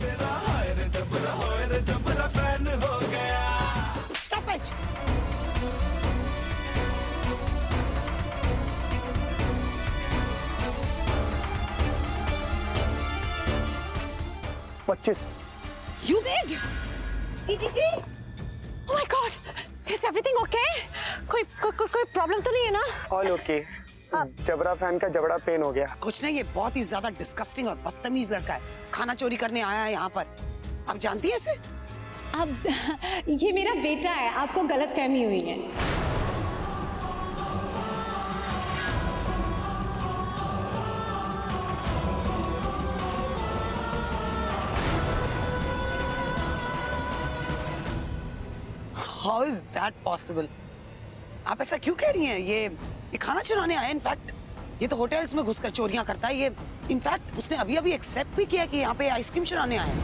Stop it! You did? दीदी? Oh my God! Is everything okay? कोई problem तो नहीं है ना? All okay. जबरा फैन का जबड़ा पेन हो गया। कुछ नहीं, ये बहुत ही ज्यादा डिस्कस्टिंग और बदतमीज लड़का है। खाना चोरी करने आया है यहाँ पर। आप जानती है इसे? अब ये मेरा बेटा है, आपको गलत फहमी हुई है। How is that possible? आप ऐसा क्यों कह रही हैं? ये खाना चुराने आया। इनफैक्ट ये तो होटल्स में घुसकर चोरियां करता है। ये इनफैक्ट उसने अभी एक्सेप्ट भी किया कि यहाँ पे आइसक्रीम चुराने आया है।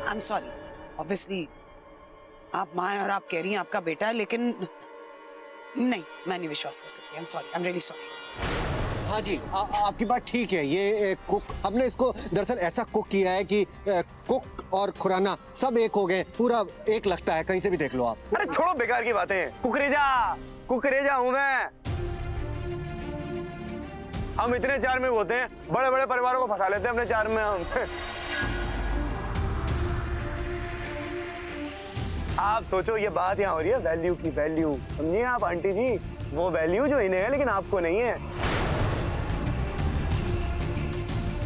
I'm sorry, obviously आप माँ हैं और आप कह रही हैं आपका बेटा है, लेकिन नहीं, मैं नहीं विश्वास कर सकती। I'm sorry, I'm really sorry। हाँ जी, आपकी बात ठीक है। ये कुक, हमने इसको दरअसल ऐसा कुक किया है कि कुक और खुराना सब एक हो गए, पूरा एक लगता है, कहीं से भी देख लो आप। अरे छोड़ो बेकार की बातें। कुकरेजा हूँ मैं। हम इतने चार में होते हैं, बड़े बड़े परिवारों को फंसा लेते हैं अपने चार में हम। आप सोचो, ये बात यहाँ हो रही है वैल्यू की। वैल्यू समझिए आप आंटी जी, वो वैल्यू जो इन्हें है लेकिन आपको नहीं है।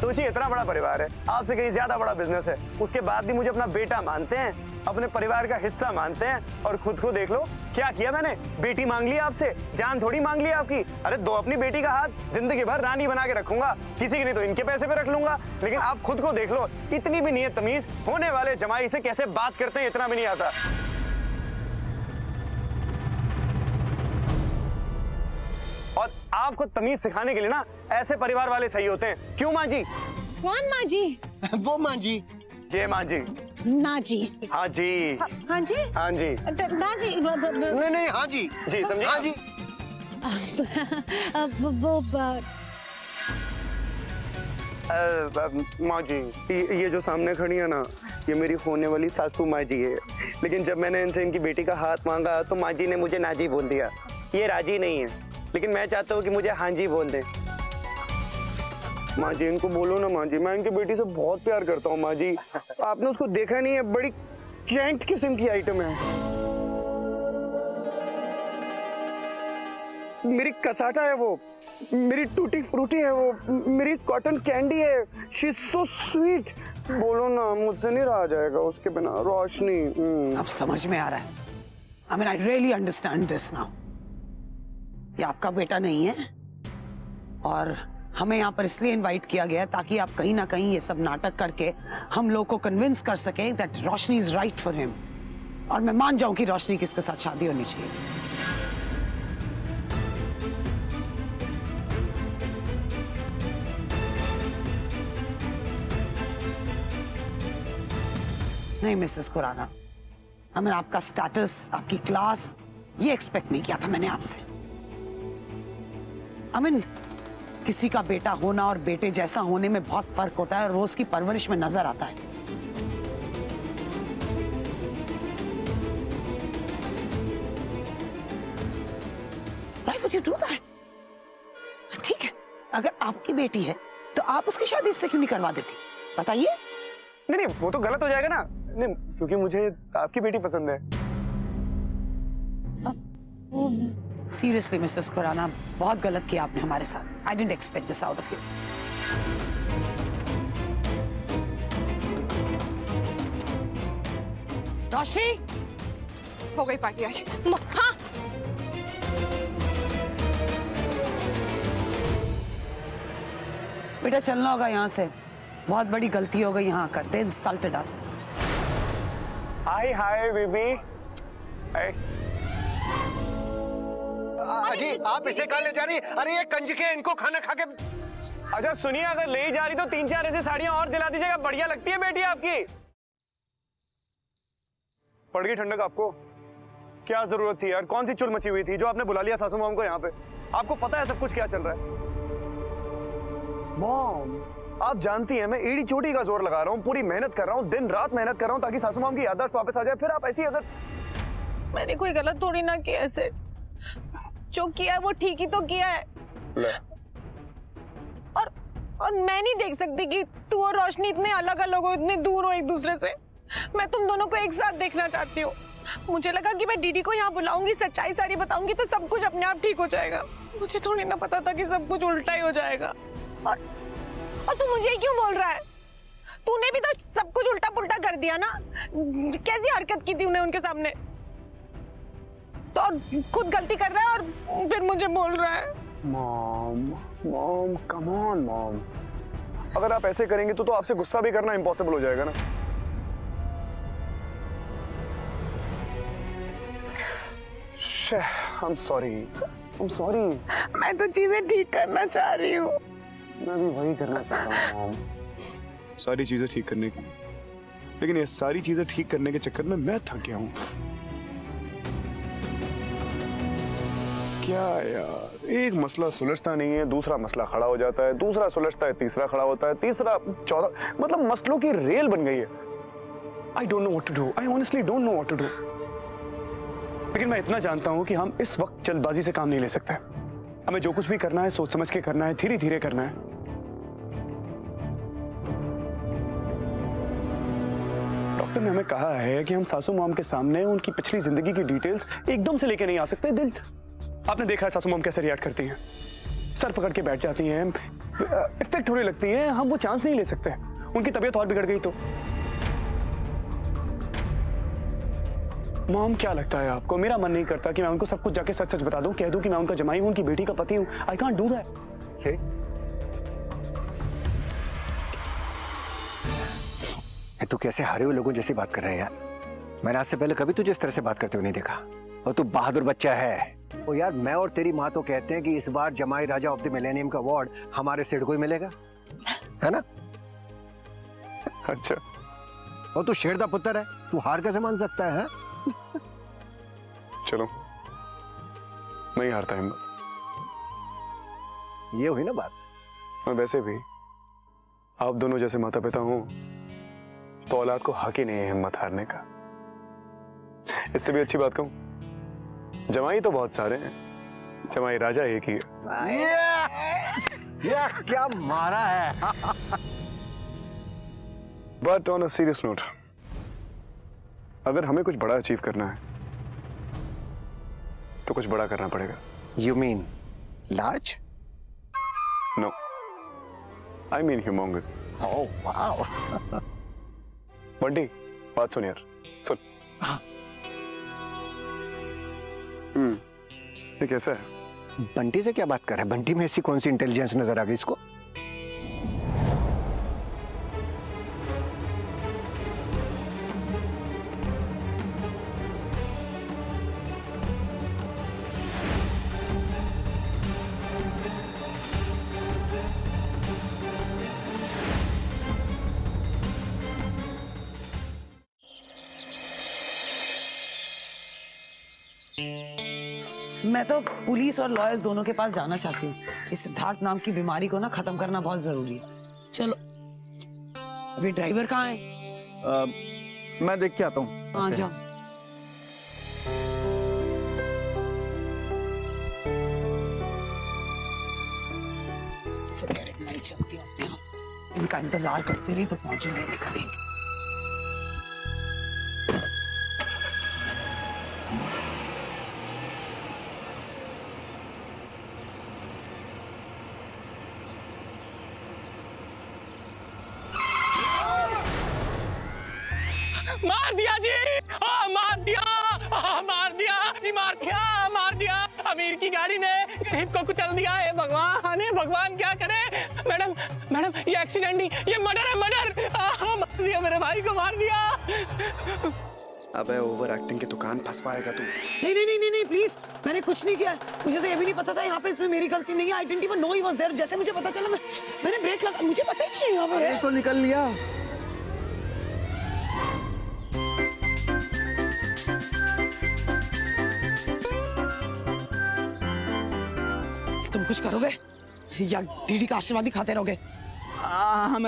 सोचिए, इतना बड़ा परिवार है, आपसे कहीं ज्यादा बड़ा बिजनेस है, उसके बाद भी मुझे अपना बेटा मानते हैं, अपने परिवार का हिस्सा मानते हैं। और खुद को देख लो, क्या किया मैंने? बेटी मांग ली आपसे, जान थोड़ी मांग ली आपकी। अरे दो अपनी बेटी का हाथ, जिंदगी भर रानी बना के रखूंगा, किसी की नहीं तो इनके पैसे पे रख लूंगा। लेकिन आप खुद को देख लो, इतनी भी नहीं है तमीज। होने वाले जमाई से कैसे बात करते हैं इतना भी नहीं आता। और आपको तमीज सिखाने के लिए ना ऐसे परिवार वाले सही होते हैं। क्यों माँ जी? कौन माँ जी? वो माँ जी। ये माँ जी। ना जी। हाँ जी। हाँ जी? हाँ जी। ना जी। नहीं, हाँ जी। जी समझिए। हाँ जी। माँ जी, ये जो सामने खड़ी है ना, ये मेरी होने वाली सासू माँ जी है। लेकिन जब मैंने इनसे इनकी बेटी का हाथ मांगा तो माँ जी ने मुझे नाजी बोल दिया। ये राजी नहीं है, लेकिन मैं चाहता हूँ कि मुझे हाँ जी बोल दें। माँ जी, इनको बोलो ना माँ जी, मैं इनकी बेटी से बहुत प्यार करता हूँ माँ जी। आपने उसको देखा नहीं है, बड़ी कैंट किस्म की आइटम है। मेरी कसाटा है वो, मेरी टूटी फ्रूटी है वो, मेरी कॉटन कैंडी है। She is so sweet. बोलो ना, मुझसे नहीं रहा जाएगा उसके बिना। रोशनी। अब समझ में आ रहा है। I mean, I really understand this now। ये आपका बेटा नहीं है और हमें यहाँ पर इसलिए इनवाइट किया गया ताकि आप कहीं ना कहीं ये सब नाटक करके हम लोग को कन्विंस कर सकें that Roshni is right for him. और मैं मान जाऊं कि रोशनी किसके साथ शादी होनी चाहिए। नहीं मिसेस खुराना, हमें आपका स्टेटस, आपकी क्लास, ये एक्सपेक्ट नहीं किया था मैंने आपसे। किसी का बेटा होना और बेटे जैसा होने में बहुत फर्क होता है और वो उसकी परवरिश में नजर आता है। Why would you do that? ठीक है, अगर आपकी बेटी है तो आप उसकी शादी इससे क्यों नहीं करवा देती? बताइए। नहीं, वो तो गलत हो जाएगा ना। नहीं, क्योंकि मुझे आपकी बेटी पसंद है। सीरियसली मिसेस खुराना, बहुत गलत किया आपने हमारे साथ। I didn't expect this out of you. Roshni, हो गई पार्टी आज। हाँ, बेटा चलना होगा यहाँ से। बहुत बड़ी गलती हो गई यहाँ आकर। They insulted us। Hi baby. अजी, आप इसे कहाँ ले जा रही? अरे ये कंजके, इनको खाना खा के। अच्छा सुनिए, अगर ले जा रही तो 3-4 ऐसी साड़ियां और दिला दीजिएगा, बढ़िया लगती है बेटी आपकी। पड़ गई ठंडक आपको? क्या जरूरत थी यार? कौन सी चुल मची हुई थी जो आपने बुला लिया सासू मॉम को यहाँ पे? आपको पता है सब कुछ क्या चल रहा है? मॉम, आप जानती हैं मैं एड़ी चोटी का जोर लगा रहा हूँ, पूरी मेहनत कर रहा हूँ, दिन रात मेहनत कर रहा हूँ ताकि सासू माम की याददाश्त वापस आ जाए, फिर आप ऐसी अगर। मैंने कोई गलत थोड़ी ना किया ऐसे, जो किया है वो ठीक ही तो किया है। और मैं नहीं देख सकती कि तू और रोशनी इतने अलग अलग हो, इतने दूर हो एक दूसरे से। मैं तुम दोनों को एक साथ देखना चाहती हूँ। मुझे लगा कि मैं दीदी को यहाँ बुलाऊंगी, सच्चाई सारी बताऊंगी तो सब कुछ अपने आप ठीक हो जाएगा। मुझे थोड़ी ना पता था कि सब कुछ उल्टा ही हो जाएगा। और तू मुझे ही क्यों बोल रहा है? तूने भी तो सब कुछ उल्टा पुल्टा कर दिया ना। कैसी हरकत की थी उन्हें उनके सामने, तो और खुद गलती कर रहा है और फिर मुझे बोल रहा है। मॉम कम ऑन मॉम, अगर आप ऐसे करेंगे तो आपसे गुस्सा भी करना इम्पॉसिबल हो जाएगा ना। I'm sorry। मैं तो चीजें ठीक करना चाह रही हूँ। मैं भी वही करना चाह रहा हूँ मॉम। सारी चीजें ठीक करने की, लेकिन ये सारी चीजें ठीक करने के चक्कर में मैं थक गया हूँ। क्या यार, एक मसला सुलझता नहीं है, दूसरा मसला खड़ा हो जाता है, दूसरा सुलझता है, तीसरा खड़ा होता है, तीसरा चौथा, मतलब मसलों की रेल बन गई है। I don't know what to do। I honestly don't know what to do। लेकिन मैं इतना जानता हूं कि हम इस वक्त जल्दबाजी से काम नहीं ले सकते। हमें जो कुछ भी करना है सोच समझ के करना है, धीरे धीरे करना है। डॉक्टर ने हमें कहा है कि हम सासू माम के सामने उनकी पिछली जिंदगी की डिटेल्स एकदम से लेके नहीं आ सकते। दिल, आपने देखा है सासू माम कैसे रिएक्ट करती हैं, सर पकड़ के बैठ जाती हैं, इफेक्ट होने लगती हैं। हम वो चांस नहीं ले सकते, उनकी तबीयत और बिगड़ गई तो। मॉम, क्या लगता है आपको? मेरा मन नहीं करता कि मैं उनको सब कुछ जाके सच सच बता दूं, कह दूं कि मैं उनका जमाई हूं, उनकी बेटी का पति हूं। I can't do that. से तू कैसे हारे हुए लोगों जैसी बात कर रहे हैं यार? मैंने आज से पहले कभी तुझे इस तरह से बात करते हुए नहीं देखा। और तू बहादुर बच्चा है। ओ यार, मैं और तेरी माँ तो कहते हैं कि इस बार जमाई राजा ऑफ द मिलेनियम का अवार्ड हमारे सिड को ही मिलेगा, है ना? अच्छा, और तू शेर दा पुत्र है, तू हार कैसे मान सकता है? चलो, नहीं हारता हिम्मत। ये हुई ना बात। और वैसे भी आप दोनों जैसे माता पिता हो तो औलाद को हक ही नहीं है हिम्मत हारने का। इससे भी अच्छी बात कहूं, जमाई तो बहुत सारे हैं, जमाई राजा एक ही है। ये क्या मारा है। But on a serious note, अगर हमें कुछ बड़ा अचीव करना है तो कुछ बड़ा करना पड़ेगा। You mean large? No, I mean humongous। Oh wow। Bunty, बात सुन यार, सुन। ये कैसा है? बंटी से क्या बात कर रहा है? बंटी में ऐसी कौन सी इंटेलिजेंस नजर आ गई इसको? मैं तो पुलिस और लॉयर्स दोनों के पास जाना चाहती हूँ। इस सिद्धार्थ नाम की बीमारी को ना खत्म करना बहुत जरूरी है। चलो, अभी ड्राइवर कहाँ है? मैं देख के आता हूँ। हाँ जाओ। नहीं चलती हूँ अपने आप। इनका इंतजार करते रही तो पहुंचूंगे नहीं कभी। मार दिया जी, मार दिया, मार दिया जी, मार दिया, मार दिया। अमीर की गाड़ी ने गरीब को कुचल दिया है। भगवान है, भगवान क्या करे। मैडम, मैडम, ये एक्सीडेंट नहीं, ये मर्डर है, मर्डर। मार दिया, मेरे भाई को मार दिया। अबे ओवर एक्टिंग की दुकान फंसवाएगा तू। नहीं नहीं नहीं नहीं प्लीज, मैंने कुछ नहीं किया। मुझे तो ये भी नहीं पता था यहाँ पे इसमें मेरी गलती नहीं है। I didn't even know he was there. जैसे मुझे पता चला मैंने ब्रेक लगा, मुझे पता ही नहीं है यहाँ पे है। तो निकल लिया। तुम कुछ करोगे या डीडी का आशीर्वाद ही खाते रहोगे? हाँ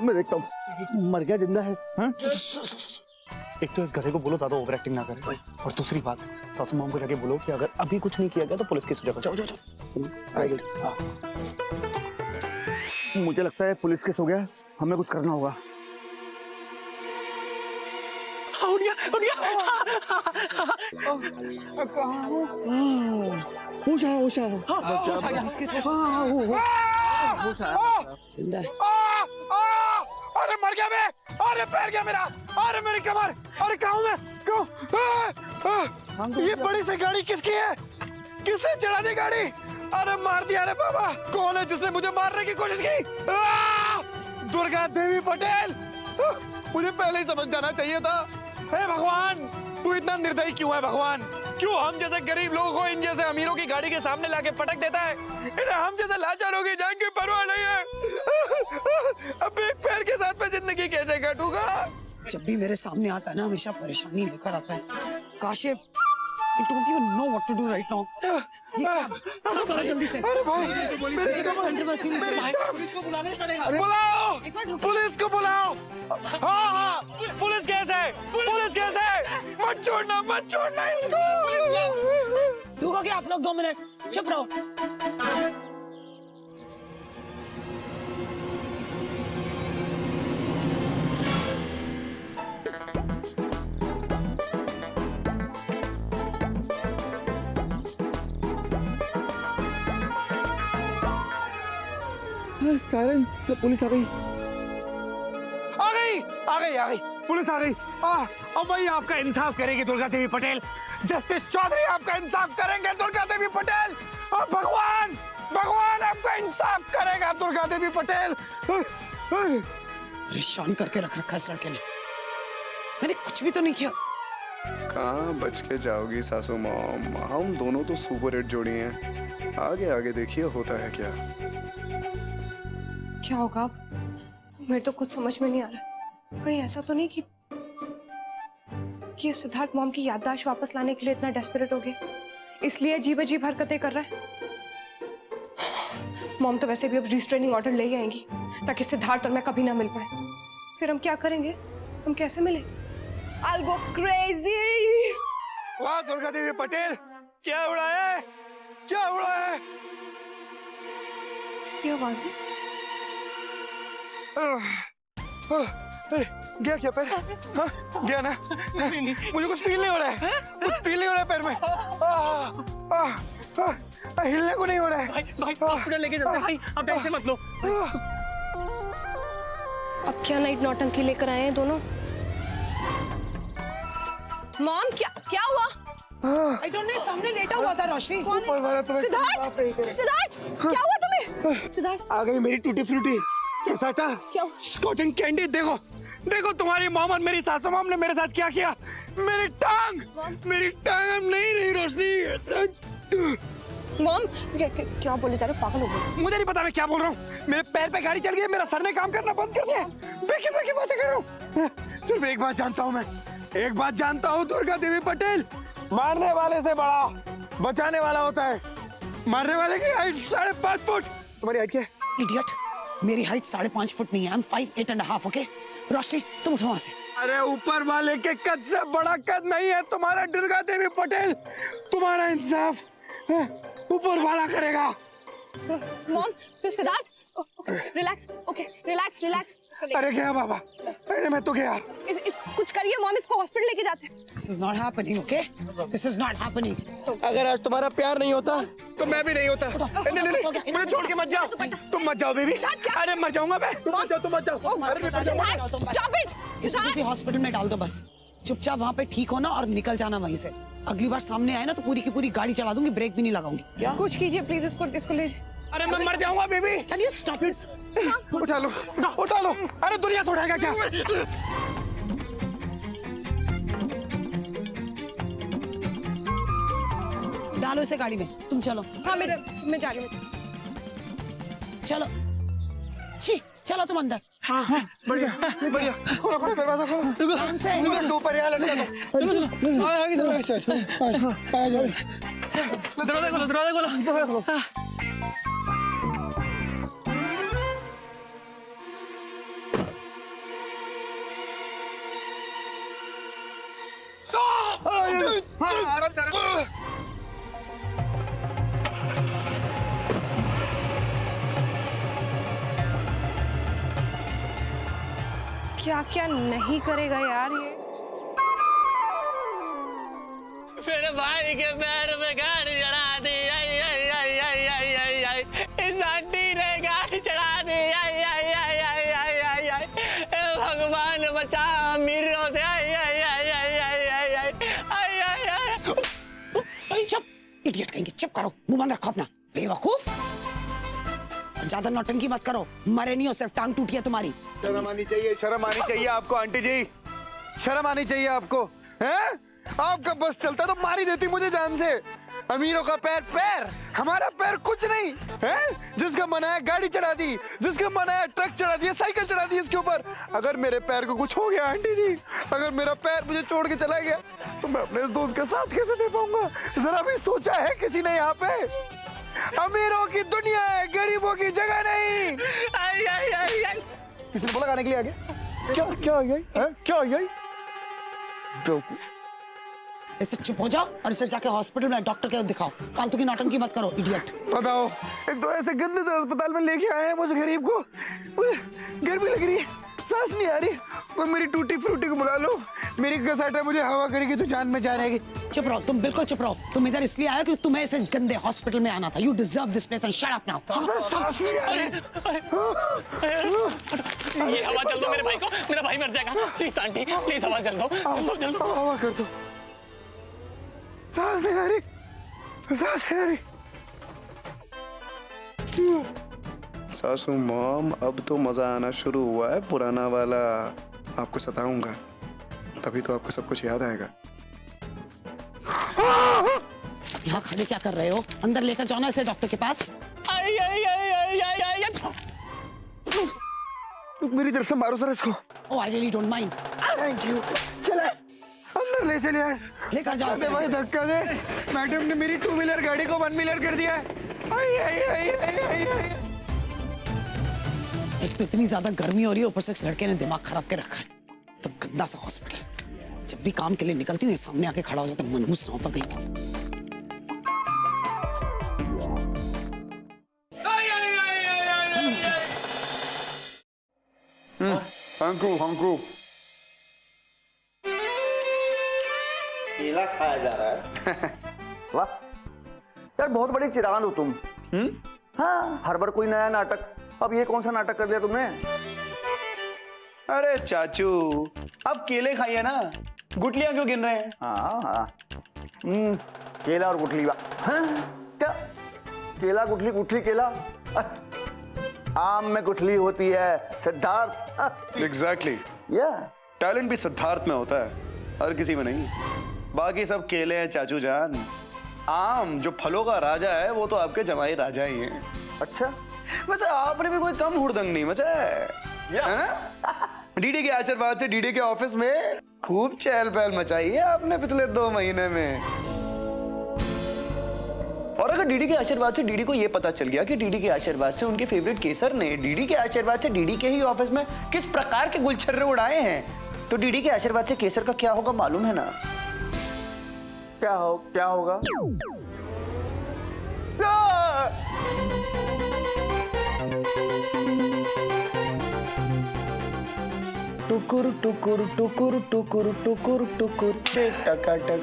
मैं देखता हूँ मर गया जिंदा है। हाँ? एक तो इस गधे को बोलो ज्यादा ओवर एक्टिंग ना करे, और दूसरी बात सासू माम को जाके बोलो कि अगर अभी कुछ नहीं किया गया तो पुलिस केस हो जाएगा। जाओ जाओ जाओ। हाँ। मुझे लगता है पुलिस केस हो गया, हमें कुछ करना होगा। उठ गया उठ गया। होश आया होश आया। होश आ गया। जिंदा है। अरे मर गया मैं, अरे पैर गया मेरा, अरे मेरी कमर, अरे कहाँ हूँ मैं, क्यों? ये बड़ी सी गाड़ी किसकी है? किसने चढ़ा दी गाड़ी? अरे मार दिया रे बाबा। कौन है जिसने मुझे मारने की कोशिश की? दुर्गा देवी पटेल। मुझे पहले ही समझ जाना चाहिए था। हे भगवान, तू इतना निर्दयी क्यों है भगवान? क्यों हम जैसे गरीब लोगों को इन जैसे अमीरों की गाड़ी के सामने लाके पटक देता है? इन्हें हम जैसे लाचारों की जान की परवाह नहीं है। अब एक पैर के साथ मैं जिंदगी कैसे काटूंगा? जब भी मेरे सामने आता है ना हमेशा परेशानी लेकर आता है। Kashif, I don't even know what to do right now. ये क्या? कुछ करो जल्दी से। अरे भाई, मेरी कंट्रोवर्सी में से भाई। बुलाओ, पुलिस को बुलाओ। हाँ हाँ, पुलिस केस है, पुलिस केस है। मत छोड़ना इसको। रुकोगे आप लोग 2 मिनट, चुप रहो। सायरन, पुलिस आ गई। आ गई, पुलिस आ गई। अब वही आपका इंसाफ करेगी दुर्गा देवी पटेल। जस्टिस चौधरी आपका इंसाफ करेंगे दुर्गा देवी पटेल। और भगवान आपका इंसाफ करेगा दुर्गा देवी पटेल। परेशान करके रख रखा इस लड़के ने। मैंने कुछ भी तो नहीं किया। कहाँ बच के जाओगी सासू मॉम? हम दोनों तो सुपर हिट जोड़ी हैं। आगे आगे देखिए होता है क्या। क्या होगा अब? मेरे तो कुछ समझ में नहीं आ रहा। कहीं ऐसा तो नहीं कि सिद्धार्थ मॉम की याददाश्त वापस लाने के लिए इतना डेस्परेट हो गया, इसलिए अजीब अजीब हरकतें कर रहा है। मॉम तो वैसे भी अब रिस्ट्रेनिंग ऑर्डर ले ही आएंगी ताकि सिद्धार्थ और मैं कभी ना मिल पाए। फिर हम क्या करेंगे? हम कैसे मिले? I'll go crazy! वाह दुर्गा देवी पटेल, क्या उड़ाया है, क्या उड़ाया है। ये आवाज़ है? अरे गया क्या पैर? हाँ गया ना? मुझे कुछ फील नहीं हो रहा है, कुछ फील नहीं हो रहा है पैर में। हिलने को नहीं हो रहा है। भाई हॉस्पिटल लेके चलते हैं भाई, अब टेंशन मत लो। अब क्या नाइट नौटंकी लेकर आए हैं दोनों? मॉम क्या हुआ? I don't know, सामने लेटा हुआ था रोशनी। सिद्धार्थ क्या हुआ तुम्हें? सिद्धार्थ आ गई मेरी टूटी फ्रूटी। कैसा था? क्या? Cotton candy. देखो तुम्हारी मॉम और मेरी सासू मॉम ने मेरे साथ क्या किया। मेरी टांग अब नहीं रही रोशनी। मॉम क्या बोले जा रहे हो? पागल हो गए? मुझे नहीं पता मैं क्या बोल रहा हूँ। मेरे पैर पे गाड़ी चढ़ गई, मेरा सर ने काम करना बंद कर दिया। बेकी बातें कर रहा हूँ। सिर्फ एक बात जानता हूँ दुर्गा देवी पटेल, मारने वाले से बड़ा बचाने वाला होता है। मारने वाले की हाइट 5.5 फुट। तुम्हारी हाइट क्या है? इडियट, मेरी हाइट 5.5 फुट नहीं है। I'm 5'8.5", okay? रोशनी तुम उठो वहां से। अरे ऊपर वाले के कद से बड़ा कद नहीं है तुम्हारा दुर्गा देवी पटेल। तुम्हारा इंसाफ ऊपर वाला करेगा। मॉम तो सिद्धार्थ रिलैक्स, ओके रिलैक्स। अरे गया बाबा, अरे मैं तो गया। इसको कुछ करिए मॉम, इसको हॉस्पिटल लेके जाते हैं। This is not happening, okay? This is not happening. अगर आज तुम्हारा प्यार नहीं होता तो मैं भी नहीं होता। नहीं, मुझे छोड़ के मत जाओ। तुम मत जाओ बेबी। अरे मर जाऊंगा मैं। तुम मत जाओ। Stop it. इसको किसी हॉस्पिटल में डाल दो बस। चुपचाप वहाँ पे ठीक होना और निकल जाना वहीं से। अगली बार सामने आए ना तो पूरी की पूरी गाड़ी चला दूंगी, ब्रेक भी नहीं लगाऊंगी। क्या? कुछ कीजिए प्लीज, इसको ले। अरे मैं मर जाऊंगा baby. Can you stop this? उठा लो। अरे दुनिया से उठाएगा क्या? डालो इसे गाड़ी में, तुम चलो। हाँ मैं जा रही हूँ। चलो छी, चलो तुम अंदर। हाँ बढ़िया। खोलो दरवाजा खोलो। रुको ऊपर यहाँ लटका दो। दरवाजा खोलो। क्या क्या नहीं करेगा यार ये। मेरे भाई के पैर में गाड़ी चढ़ा दी, आई आई आई आई आई आई आई। इस आंटी ने गाड़ी चढ़ा दी, आई आई आई आई आई आई आई। ए भगवान बचा अमीरों से, आई आई आई आई आई आई आई आई आई आई। चुप, इडियट कहेंगे, चुप करो, मुंह बंद रखो अपना, बेवकूफ। ज्यादा नौटंकी मत करो, मरे नहीं हो, सिर्फ टांग टूटी है तुम्हारी। शर्म आनी चाहिए, शर्म आनी चाहिए आपको आंटी जी, शर्म आनी चाहिए आपको, हैं? आपका बस चलता तो मार ही देती मुझे जान से। अमीरों का पैर पैर, हमारा पैर कुछ नहीं है। जिसका मन है गाड़ी चढ़ा दी, जिसका मन है ट्रक चढ़ा दिया, साइकिल चढ़ा दी इसके ऊपर। अगर मेरे पैर को कुछ हो गया आंटी जी, अगर मेरा पैर मुझे छोड़ के चला गया तो मैं अपने दोस्त के साथ कैसे दे पाऊंगा? जरा भी सोचा है किसी ने यहाँ पे? अमीरों की दुनिया है, गरीबों की जगह नहीं। आई आई आई आई। किसी ने बोला खाने के लिए आ गया? क्या क्या आ गया? क्या आ गया? इससे चुप हो जाओ और इसे जाके हॉस्पिटल में डॉक्टर के दिखाओ, फालतू की नौटंकी मत करो, इडियट। बताओ, एक तो ऐसे गंदे अस्पताल में लेके आए हैं मुझे गरीब को, गर्मी लग रही है, सांस नहीं आ रही। वो मेरी टूटी फ्रूटी को बुला लो, मेरी घसाटा मुझे हवा करेगी तो जान में जा रहेगी। चुप रहो, तुम बिल्कुल चुप रहो। तुम इधर इसलिए आए कि तुम्हें ऐसे गंदे हॉस्पिटल में आना था। You deserve this place and shut up now. सांस नहीं आ रही। ये हवा जल दो मेरे भाई को, मेरा भाई मर जाएगा। प्लीज आंटी, प्लीज हवा जल दो, जल दो। हवा कर दो। सांस नहीं आ रही, सांस नहीं आ रही। सासू मॉम, अब तो मजा आना शुरू हुआ है पुराना वाला। आपको सताऊंगा, तभी तो आपको सब कुछ याद आएगा। यहाँ खड़े क्या कर रहे हो? अंदर लेकर जाओ ना इसे डॉक्टर के पास। आई आई आई आई आई आई आई। मेरी तरफ से मारो सर इसको। Oh I really don't mind. Thank you. चले अंदर ले चले यार, लेकर जाओ इसे। भाई धक्का दे। मैडम ने मेरी 2 व्हीलर गाड़ी को 1 व्हीलर कर दिया है। आई आई आई आई आई आई। एक तो इतनी ज्यादा गर्मी हो रही है, ऊपर से इस लड़के ने दिमाग खराब के रखा है। तो गंदा सा हॉस्पिटल, जब भी काम के लिए निकलती हूँ ये सामने आके खड़ा हो जाता है, मनहूस ना होता कहीं। हंकू केला खाया जा रहा है। वाह यार, बहुत बड़ी चिरान हो तुम। हाँ, हर बार कोई नया नाटक। अब ये कौन सा नाटक कर दिया तुमने? अरे चाचू, अब केले खाइए ना, गुटलियां क्यों गिन रहे हैं? हाँ हाँ, केला और गुठली। हाँ क्या? केला गुठली, गुठली केला। आम में गुठली होती है सिद्धार्थ। एग्जैक्टली। टैलेंट भी सिद्धार्थ में होता है, हर किसी में नहीं। बाकी सब केले हैं चाचू जान। आम जो फलों का राजा है वो तो आपके जमाई राजा ही हैं। अच्छा, वैसे आपने भी कोई कम हुड़दंग नहीं मचा है ना? डीडी के आशीर्वाद से डीडी के ऑफिस में खूब चहल पहल मचाई है आपने पिछले 2 महीने में। और अगर डीडी के आशीर्वाद से डीडी को यह पता चल गया कि डीडी के आशीर्वाद से उनके फेवरेट केसर ने डीडी के आशीर्वाद से डीडी के ही ऑफिस में किस प्रकार के गुलछर्रे उड़ाए हैं, तो डीडी के आशीर्वाद से केसर का क्या होगा मालूम है ना? क्या होगा? टुकुर टुकुर टुकुर टुकुर टुकुर टुकुर ले टकाटक,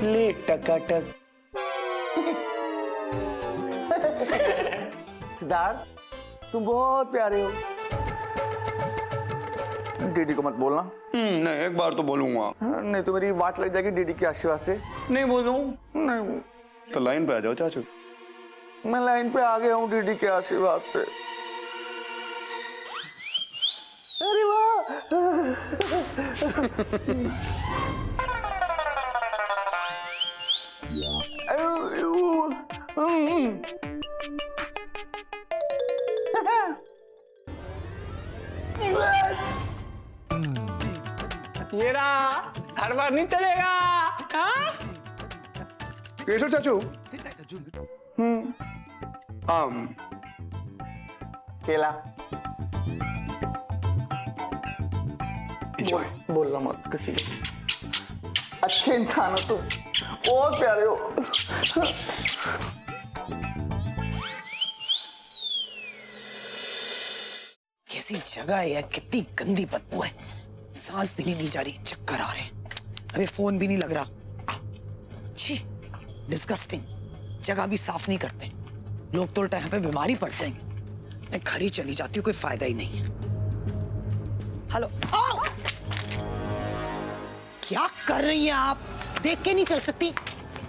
ले टकाटक। सिद्धार्थ, तुम बहुत प्यारे हो। डीडी को मत बोलना। नहीं, एक बार तो बोलूंगा। नहीं तो मेरी वाट लग जाएगी डीडी के आशीर्वाद से। नहीं बोलूं? नहीं, तो लाइन पे आ जाओ चाचू। मैं लाइन पे आ गया हूँ डीडी के आशीर्वाद से। अरे वाह। ये रहा, हर बार नहीं चलेगा। हाँ? केशव चाचू। आम, केला। एंजॉय। बोलना मत किसी को। अच्छे इंसान हो तुम, बहुत प्यारे हो। कैसी जगह है यार, कितनी गंदी बदबू है, सांस भी नहीं ली जा रही, चक्कर आ रहे हैं, अभी फोन भी नहीं लग रहा। छी, डिस्गस्टिंग। जगह भी साफ नहीं करते लोग, तो उल्टा यहाँ पे बीमारी पड़ जाएंगे। मैं घर ही चली जाती हूँ, कोई फायदा ही नहीं है। हेलो, आओ! क्या कर रही हैं आप? देख के नहीं चल सकती?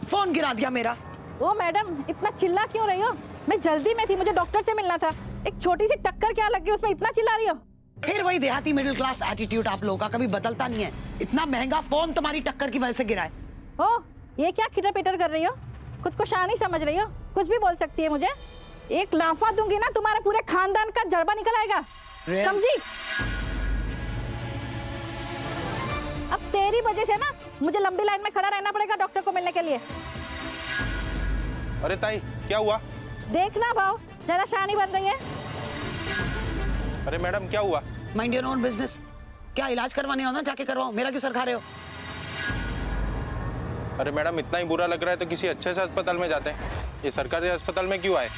फोन गिरा दिया मेरा। ओ मैडम, इतना चिल्ला क्यों रही हो? मैं जल्दी में थी, मुझे डॉक्टर से मिलना था। एक छोटी सी टक्कर क्या लग गई, उसमें इतना चिल्ला रही हो? फिर वही देहाती मिडिल क्लास एटीट्यूड आप लोगों का कभी बदलता नहीं है। इतना महंगा फोन तुम्हारी टक्कर की वजह से गिरा है। ओ, ये क्या खिटर पिटर कर रही हो? खुद को शान ही समझ रही हो? कुछ भी बोल सकती है मुझे। एक लाफा दूंगी ना, तुम्हारे पूरे खानदान का जड़बा निकल आएगा, समझी? अब तेरी वजह से ना मुझे लंबी लाइन में खड़ा रहना पड़ेगा डॉक्टर को मिलने के लिए। अरे ताई, क्या हुआ? देखना भाव, ज्यादा शानी बन रही है। अरे मैडम, क्या हुआ? Mind your own business. क्या इलाज करवाने हो ना, जाके करवाओ, मेरा क्यों सर खा रहे हो? अरे मैडम, इतना ही बुरा लग रहा है तो किसी अच्छे से अस्पताल में जाते हैं। ये सरकारी अस्पताल में क्यों आए?